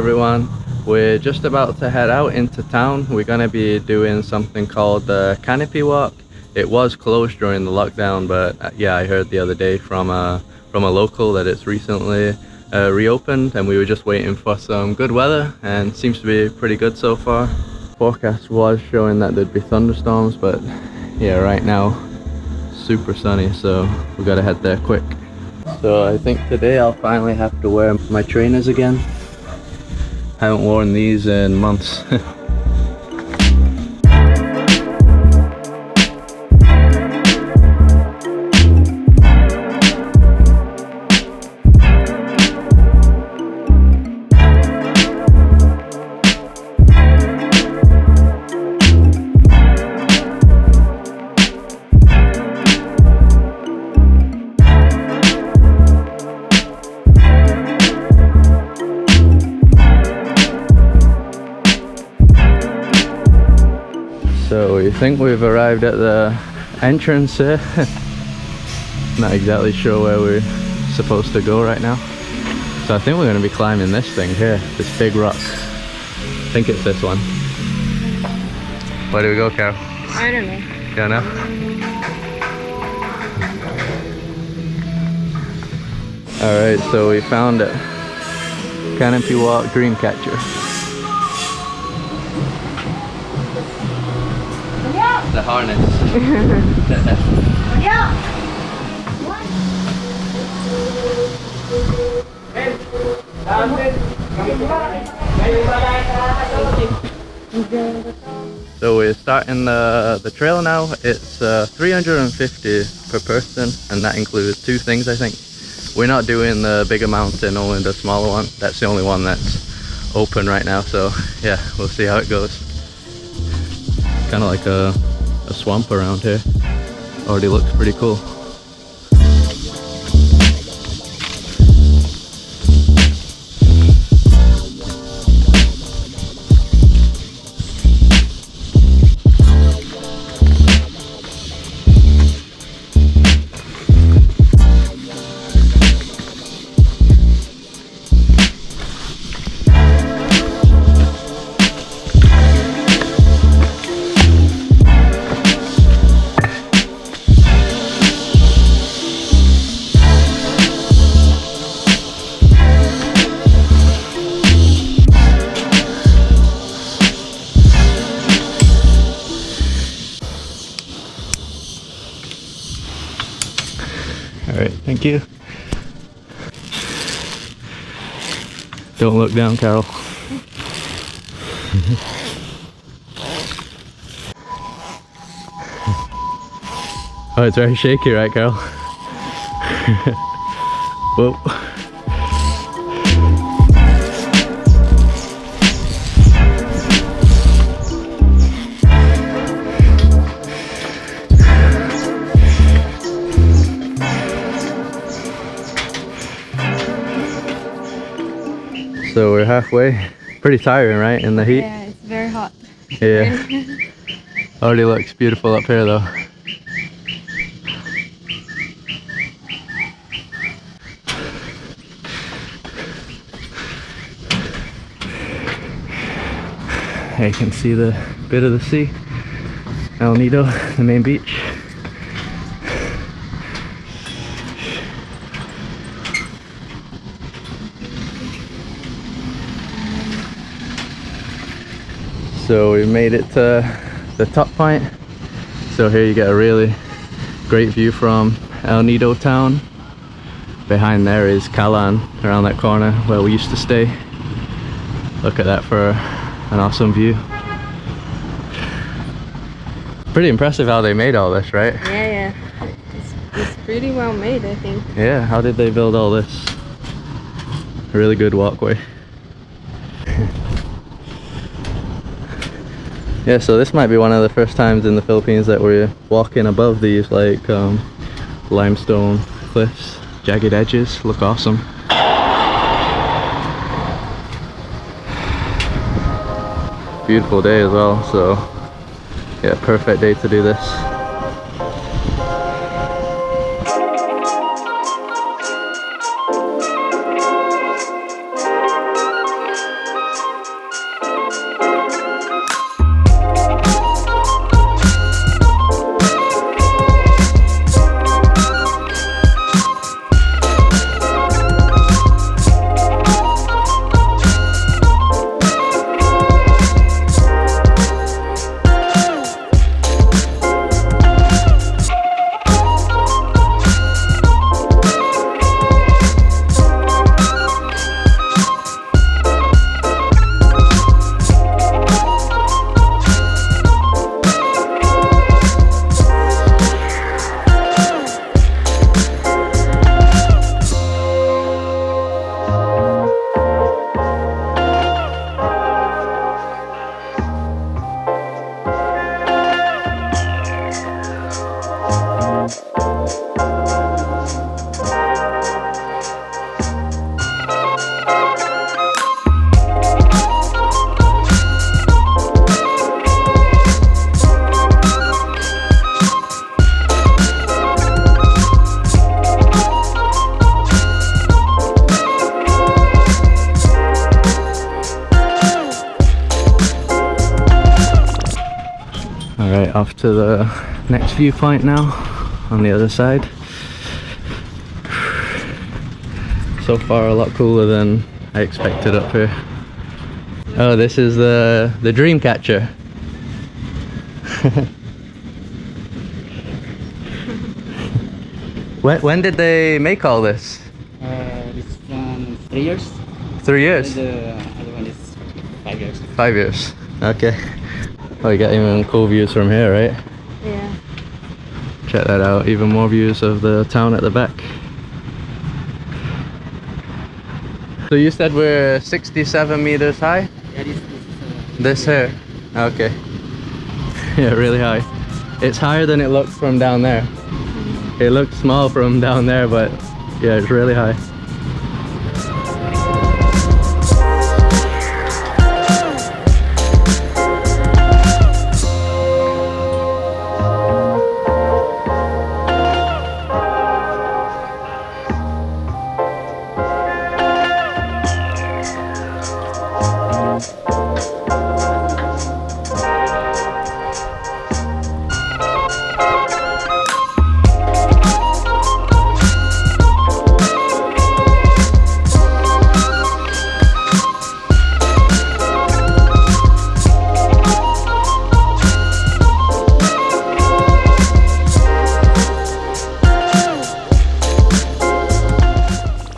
everyone. We're just about to head out into town. We're gonna be doing something called the Canopy walk. It was closed during the lockdown, but yeah, I heard the other day from a local that it's recently reopened, and we were just waiting for some good weather, and seems to be pretty good so far. Forecast was showing that there'd be thunderstorms, but yeah, right now super sunny, so we gotta head there quick. So I think today I'll finally have to wear my trainers again. Haven't worn these in months. So we think we've arrived at the entrance here. Not exactly sure where we're supposed to go right now. So I think we're going to be climbing this thing here, this big rock. I think it's this one. Where do we go, Carol? I don't know. You don't know? Alright, so we found it. Canopy Walk Dreamcatcher. The harness. So we're starting the trail now. It's 350 per person, and that includes two things, I think. We're not doing the bigger mountain, only the smaller one. That's the only one that's open right now, so yeah, we'll see how it goes. Kind of like a swamp around here. Already looks pretty cool. Alright, thank you. Don't look down, Carol. Oh, it's very shaky, right, Carol? Whoa. So we're halfway. Pretty tiring, right, in the heat? Yeah, it's very hot. Yeah. Already looks beautiful up here though. You can see the bit of the sea. El Nido, the main beach. So we made it to the top point. So here you get a really great view from El Nido town. Behind there is Calan, around that corner where we used to stay. Look at that for an awesome view. Pretty impressive how they made all this, right? Yeah. It's pretty well made, I think. Yeah, how did they build all this? A really good walkway. Yeah, so this might be one of the first times in the Philippines that we're walking above these like limestone cliffs. Jagged edges look awesome. Beautiful day as well, so yeah, perfect day to do this. off to the next viewpoint now on the other side. So far a lot cooler than I expected up here. Oh, this is the dream catcher. When did they make all this? This one 3 years. 3 years? The other one is 5 years. 5 years. Okay. Oh, you got even cool views from here, right? Yeah. Check that out. Even more views of the town at the back. So you said we're 67 meters high? Yeah, This here? Okay. Yeah, really high. It's higher than it looks from down there. It looked small from down there, but yeah, it's really high.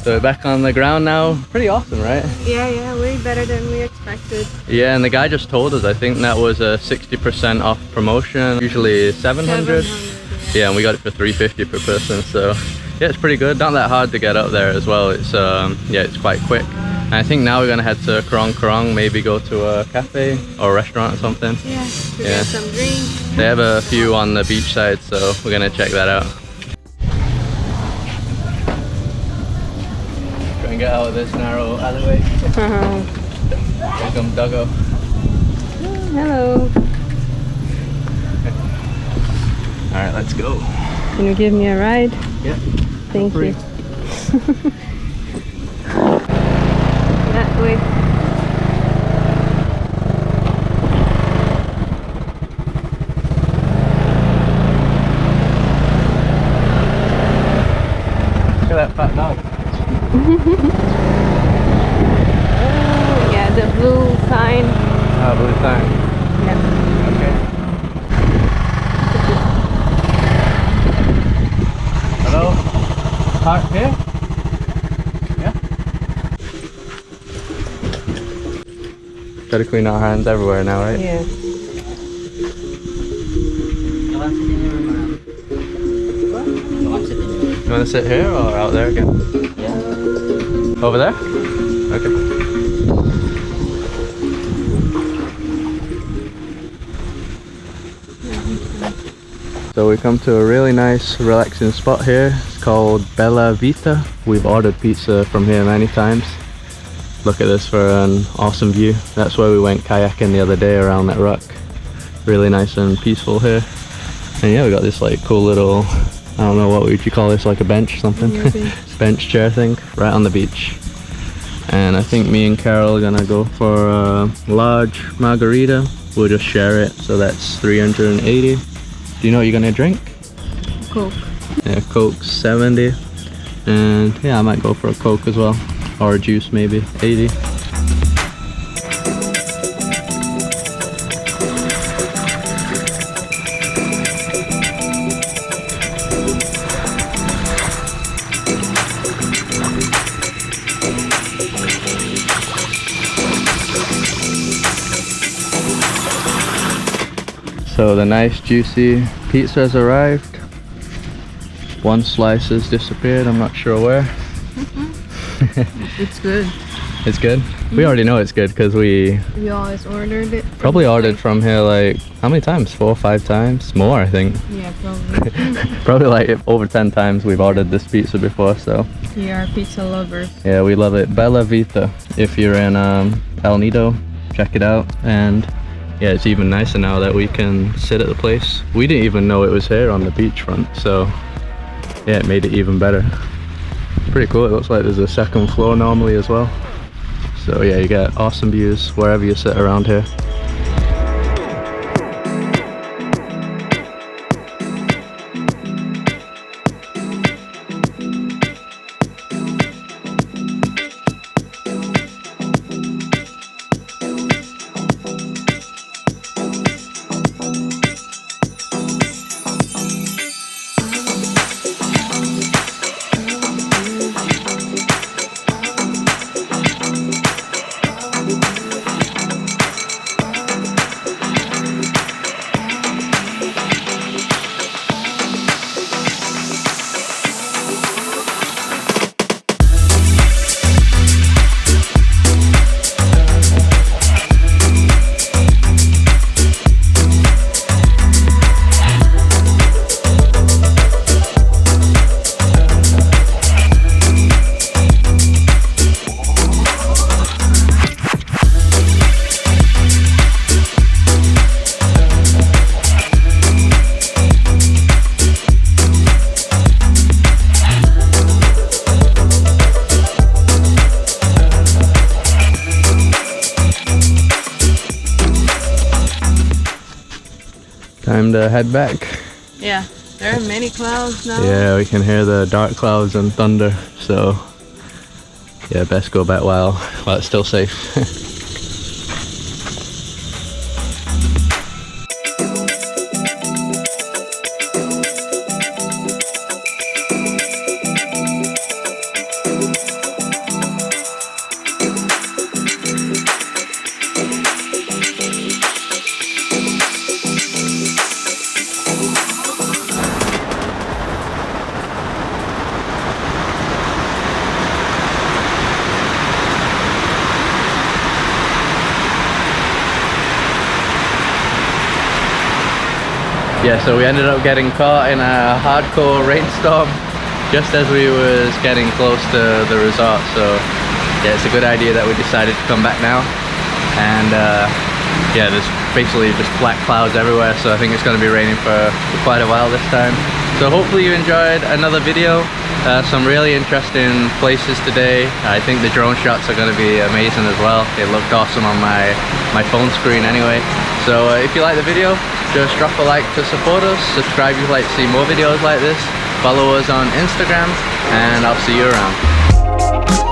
So we're back on the ground now. Pretty awesome, right? Yeah, way better than we expected. Yeah, and the guy just told us, I think that was a 60% off promotion, usually 700. Yeah, and we got it for 350 per person, so yeah, it's pretty good. Not that hard to get up there as well. It's yeah, it's quite quick. And I think now we're gonna head to Corong Corong, maybe go to a cafe or a restaurant or something. Yeah, to get some drinks. They have a few on the beach side, so we're gonna check that out. Try and get out of this narrow alleyway. Here comes Doggo. Hello. Alright, let's go. Can you give me a ride? Yeah. Thank Free. you. That way. Look at that fat dog. Oh, yeah, the blue sign. Oh, blue sign. Yeah. Okay. Hello? Park here? Yeah? Gotta clean our hands everywhere now, right? Yeah. You wanna sit here or out there again? Yeah. Over there? Okay. So we come to a really nice relaxing spot here. It's called Bellavita. We've ordered pizza from here many times. Look at this for an awesome view. That's where we went kayaking the other day around that rock. Really nice and peaceful here. And yeah, we got this like cool little, I don't know, what would you call this, like a bench or something? Yeah, bench chair thing right on the beach. And I think me and Carol are gonna go for a large margarita. We'll just share it, so that's 380. Do you know what you're gonna drink? Coke. Yeah, Coke's 70. And yeah, I might go for a Coke as well. Or a juice maybe, 80. So the nice juicy pizza has arrived. One slice has disappeared, I'm not sure where. It's good. It's good? We already know it's good because we always ordered it. probably ordered from here like, how many times? 4 or 5 times? More, I think. Yeah, probably. Probably like over 10 times we've ordered this pizza before, so. We are pizza lovers. Yeah, we love it. Bellavita. If you're in El Nido, check it out. And yeah, it's even nicer now that we can sit at the place. We didn't even know it was here on the beachfront, so yeah, it made it even better. Pretty cool. It looks like there's a second floor normally as well. So yeah, you get awesome views wherever you sit around here. Time to head back. Yeah, there are many clouds now. Yeah, we can hear the dark clouds and thunder, so yeah, best go back while it's still safe. Yeah, so we ended up getting caught in a hardcore rainstorm just as we was getting close to the resort. So yeah, it's a good idea that we decided to come back now. And yeah, there's basically just black clouds everywhere, so I think it's going to be raining for quite a while this time. So hopefully you enjoyed another video. Some really interesting places today. I think the drone shots are going to be amazing as well. It looked awesome on my phone screen anyway. So if you like the video, just drop a like to support us. Subscribe if you'd like to see more videos like this. Follow us on Instagram, and I'll see you around.